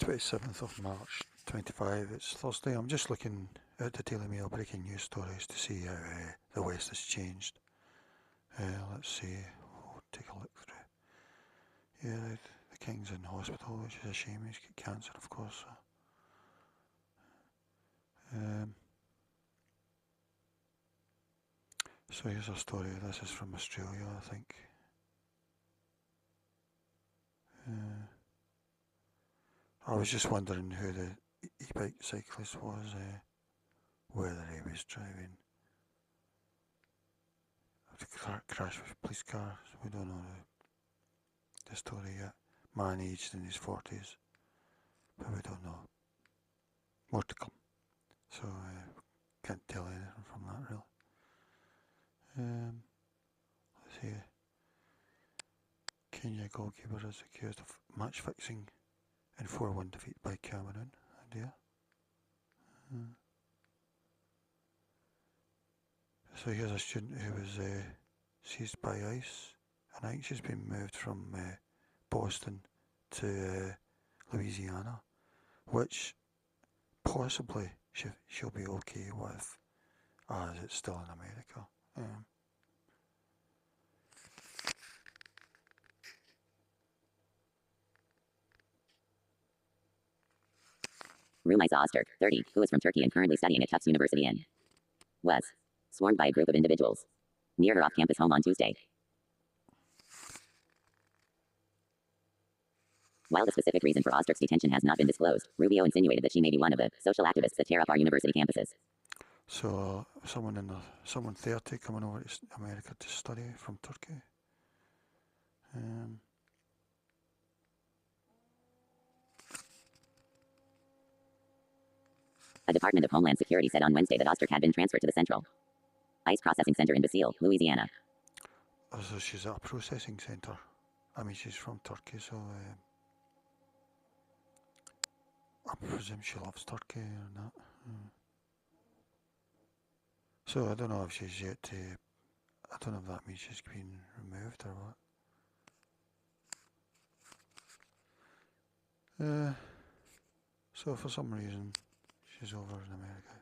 27th of March 25, it's Thursday. I'm just looking at the Daily Mail breaking news stories to see how the West has changed. Let's see, take a look through. Yeah, the King's in hospital, which is a shame. He's got cancer, of course. So here's a story. This is from Australia, I think. I was just wondering who the e-bike cyclist was, whether he was driving a crash with a police car. We don't know the story yet. Man aged in his 40s, but we don't know. More to come. So can't tell anything from that really. Let's see. Kenya goalkeeper is accused of match fixing in 4-1 defeat by Cameroon. India. So here's a student who was seized by ICE, and I think she's been moved from Boston to Louisiana, which possibly she'll be okay with, as it's still in America. Rumeysa Öztürk, 30, who is from Turkey and currently studying at Tufts University in was swarmed by a group of individuals near her off-campus home on Tuesday. While the specific reason for Öztürk's detention has not been disclosed, Rubio insinuated that she may be one of the social activists that tear up our university campuses. So someone 30 coming over to America to study from Turkey. A Department of Homeland Security said on Wednesday that Öztürk had been transferred to the Central ICE Processing Center in Basile, Louisiana. So she's at a processing center. I mean, she's from Turkey, so I presume she loves Turkey or not. So I don't know if she's yet to. I don't know if that means she's been removed or what. So for some reason, she's over in America.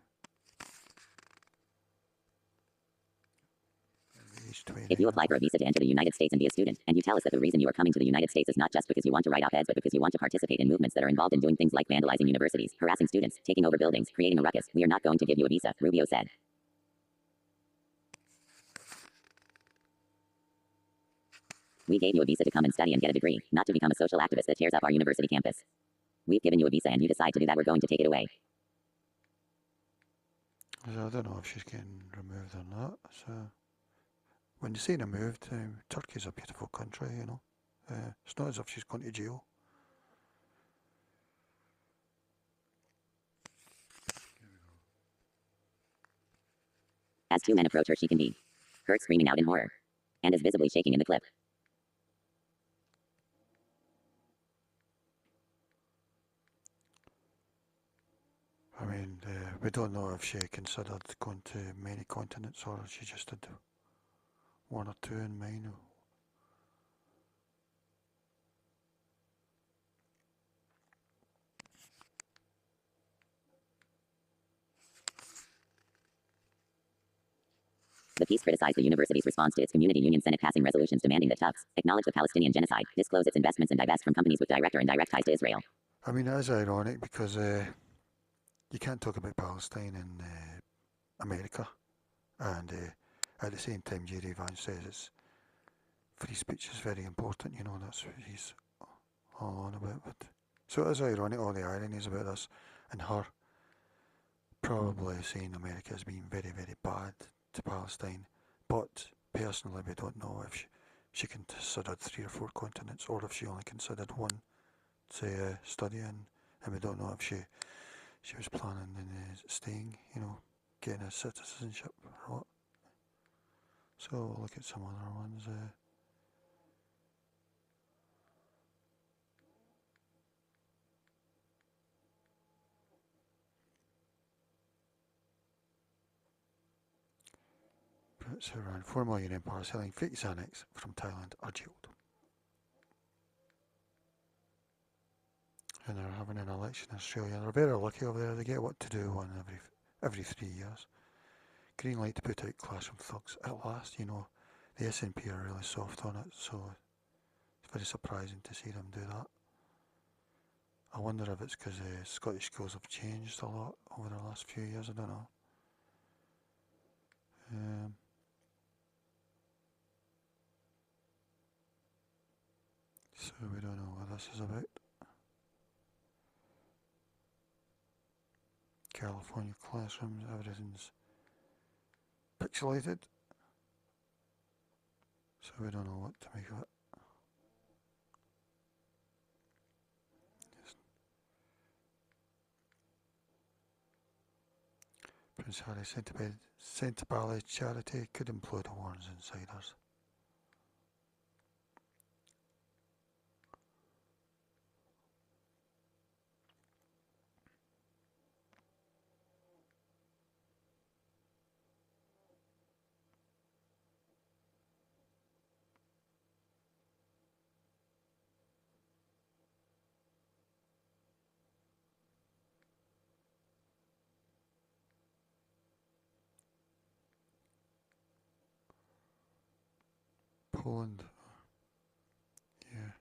If you apply for a visa to enter the United States and be a student, and you tell us that the reason you are coming to the United States is not just because you want to write op-eds but because you want to participate in movements that are involved in doing things like vandalizing universities, harassing students, taking over buildings, creating a ruckus, we are not going to give you a visa, Rubio said. We gave you a visa to come and study and get a degree, not to become a social activist that tears up our university campus. We've given you a visa and you decide to do that, we're going to take it away. So I don't know if she's getting removed or not. So when you say removed, Turkey's a beautiful country, you know. It's not as if she's going to jail. As two men approach her, she can be heard screaming out in horror and is visibly shaking in the clip. I mean, we don't know if she considered going to many continents or she just did one or two in mind. The piece criticized the university's response to its community union Senate passing resolutions demanding that Tufts acknowledge the Palestinian genocide, disclose its investments and divest from companies with direct or indirect ties to Israel. I mean, it is ironic because you can't talk about Palestine in America, and at the same time Jerry Vance says it's free speech is very important, you know, that's what he's all on about. But so it is ironic, all the ironies about this, and her probably saying America has been very, very bad to Palestine, but personally we don't know if she considered 3 or 4 continents or if she only considered one to study in, and we don't know if she was planning on staying, you know, getting a citizenship or what. So we'll look at some other ones. Brits who ran 4 million empire selling fake Xanax from Thailand are jailed. and they're having an election in Australia. They're very lucky over there. They get what to do one every 3 years. Green light to put out classroom thugs. At last, the SNP are really soft on it, so it's very surprising to see them do that. I wonder if it's because Scottish schools have changed a lot over the last few years. I don't know. So we don't know what this is about. California classrooms, everything's pixelated. So we don't know what to make of it. Prince Harry sent to ballet charity could implode, warns insiders. Poland, yeah.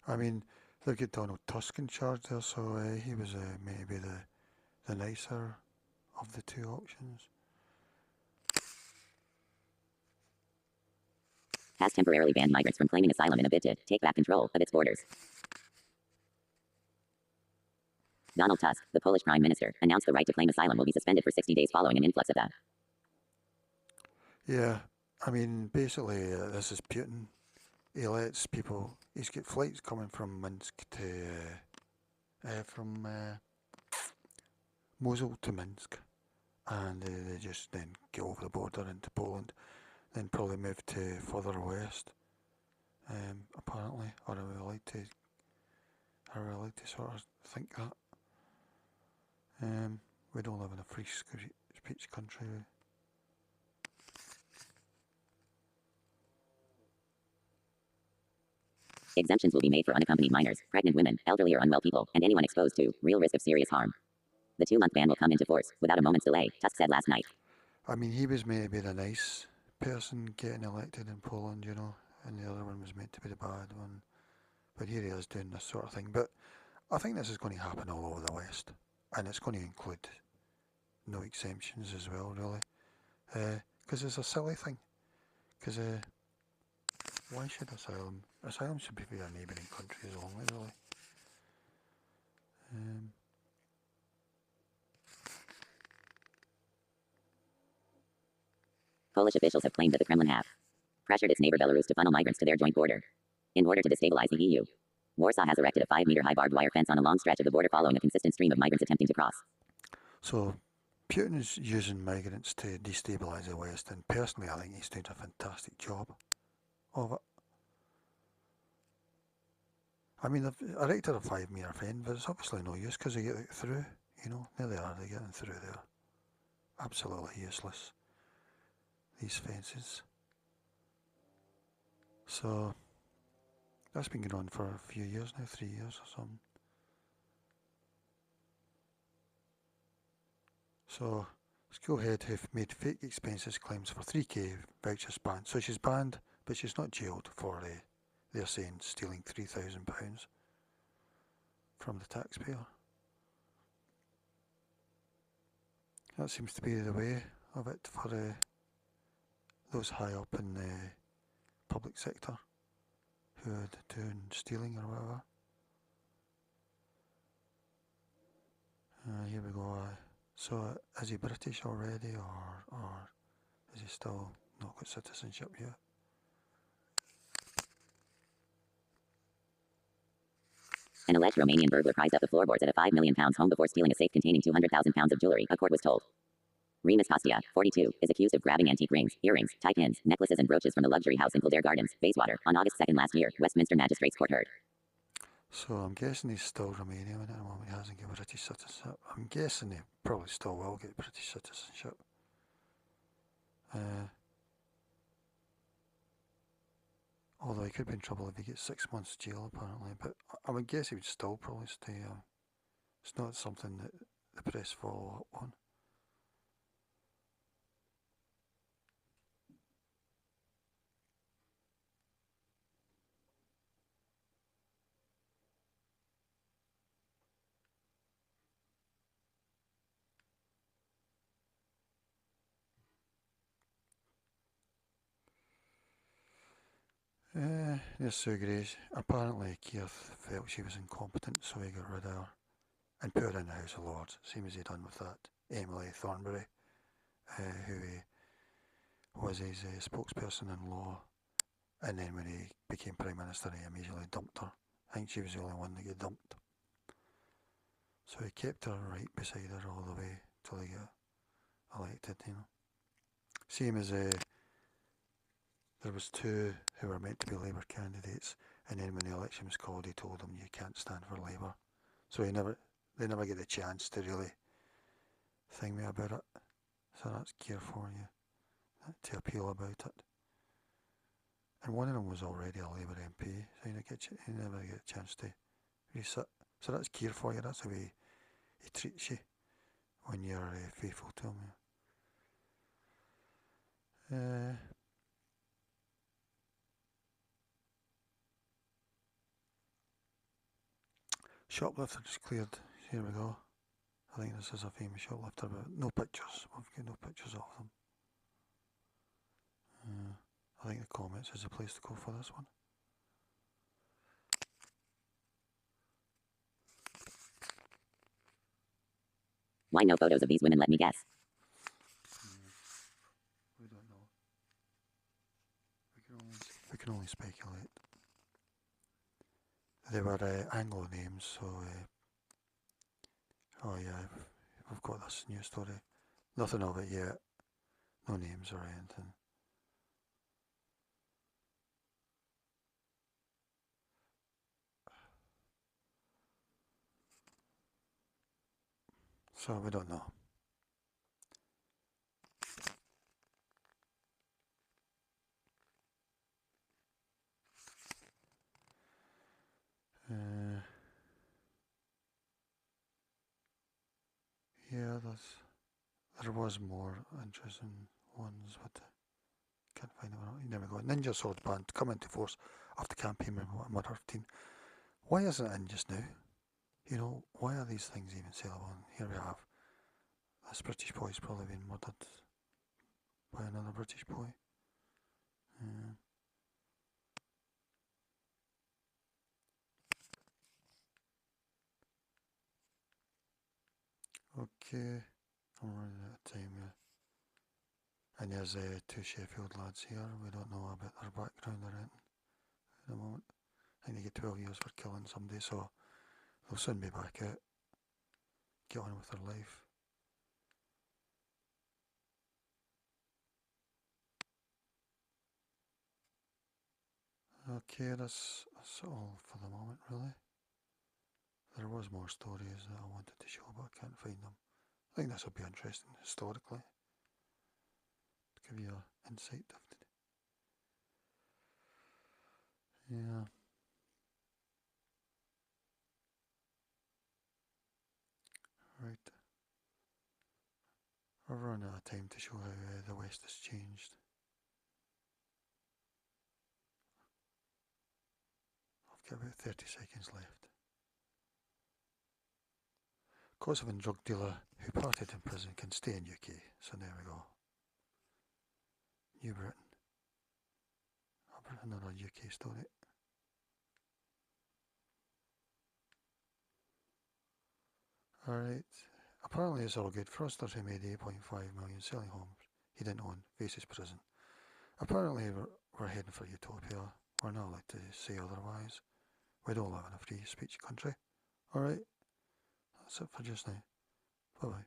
I mean, they've got Donald Tusk in charge there, so he was maybe the nicer of the two options. Has temporarily banned migrants from claiming asylum in a bid to take back control of its borders. Donald Tusk, the Polish Prime Minister, announced the right to claim asylum will be suspended for 60 days following an influx of that. Yeah, I mean, basically, this is Putin. He lets people. He's got flights coming from Minsk from Mosul to Minsk, and they just then get over the border into Poland, then probably move to further west. Apparently, or are we allowed to sort of think that? We don't live in a free speech country. Exemptions will be made for unaccompanied minors, pregnant women, elderly or unwell people, and anyone exposed to real risk of serious harm. The 2-month ban will come into force without a moment's delay, Tusk said last night. I mean, he was meant to be the nice person getting elected in Poland, and the other one was meant to be the bad one. But here he is doing this sort of thing. But I think this is going to happen all over the West, and it's going to include no exemptions as well, really, because it's a silly thing. Because why should asylum should be for your neighbouring countries only, really. Polish officials have claimed that the Kremlin have pressured its neighbor Belarus to funnel migrants to their joint border in order to destabilize the EU. Warsaw has erected a 5-meter high barbed wire fence on a long stretch of the border following a consistent stream of migrants attempting to cross. So Putin is using migrants to destabilise the West, and personally I think he's doing a fantastic job of it. I mean, they've erected a 5-metre fence, but it's obviously no use because they get through, there they are, they're getting through there. Absolutely useless, these fences. So that's been going on for a few years now, 3 years or something. So school head who made fake expenses claims for 3k vouchers banned. So she's banned, but she's not jailed for, they're saying, stealing £3,000 from the taxpayer. That seems to be the way of it for those high up in the public sector who are doing stealing or whatever. Here we go. So is he British already, or is he still not got citizenship yet? An alleged Romanian burglar prized up the floorboards at a £5 million home before stealing a safe containing £200,000 of jewelry, a court was told. Remus Kostia, 42, is accused of grabbing antique rings, earrings, tie pins, necklaces and brooches from the luxury house in Kildare Gardens, Bayswater, on August 2nd last year, Westminster Magistrates Court heard. So I'm guessing he's still Romanian at the moment. He hasn't got British citizenship. I'm guessing he probably still will get British citizenship. Although he could be in trouble if he gets 6 months jail apparently, but I would guess he would still probably stay. It's not something that the press follow up on. Yes, Sue Grace. Apparently Keith felt she was incompetent, so he got rid of her and put her in the House of Lords, same as he done with that Emily Thornberry, who was his spokesperson in law. And then when he became Prime Minister, he immediately dumped her. I think she was the only one that got dumped. So he kept her right beside her all the way till he got elected, you know. Same as there was two who were meant to be Labour candidates, and then when the election was called, he told them you can't stand for Labour. So they never get the chance to really think me about it. So that's Keir for you, to appeal about it. And one of them was already a Labour MP, so you never get a chance to resit. So that's Keir for you. That's the way he treats you when you're faithful to him. Shoplifters cleared. Here we go. I think this is a famous shoplifter, but no pictures. We've got no pictures of them. I think the comments is the place to go for this one. Why no photos of these women? Let me guess. We don't know. We can only speculate. They were Anglo names, so oh yeah, we've got this new story. Nothing of it yet. No names or anything. So we don't know. Yeah, there was more interesting ones, but can't find them. There we go. Ninja Sword Band come into force after campaign murder 15. Why isn't it in just now? You know, why are these things even saleable? Here we have this British boy's probably been murdered by another British boy. Okay, I'm running out of time here. And there's two Sheffield lads here. We don't know about their background or anything at the moment. I think they get 12 years for killing somebody, so they'll soon be back out. Get on with their life. Okay, that's all for the moment, really. There was more stories that I wanted to show, but I can't find them. I think this will be interesting historically, to give you an insight of it. Yeah. Right. I've run out of time to show how the West has changed. I've got about 30 seconds left. Kosovan drug dealer who parted in prison can stay in UK. So there we go. New Britain. Another UK story. Alright. Apparently it's all good. Frosters who made 8.5 million selling homes he didn't own faces prison. Apparently we're heading for utopia. We're not allowed to say otherwise. We don't live in a free speech country. Alright. That's it for just now. Bye bye.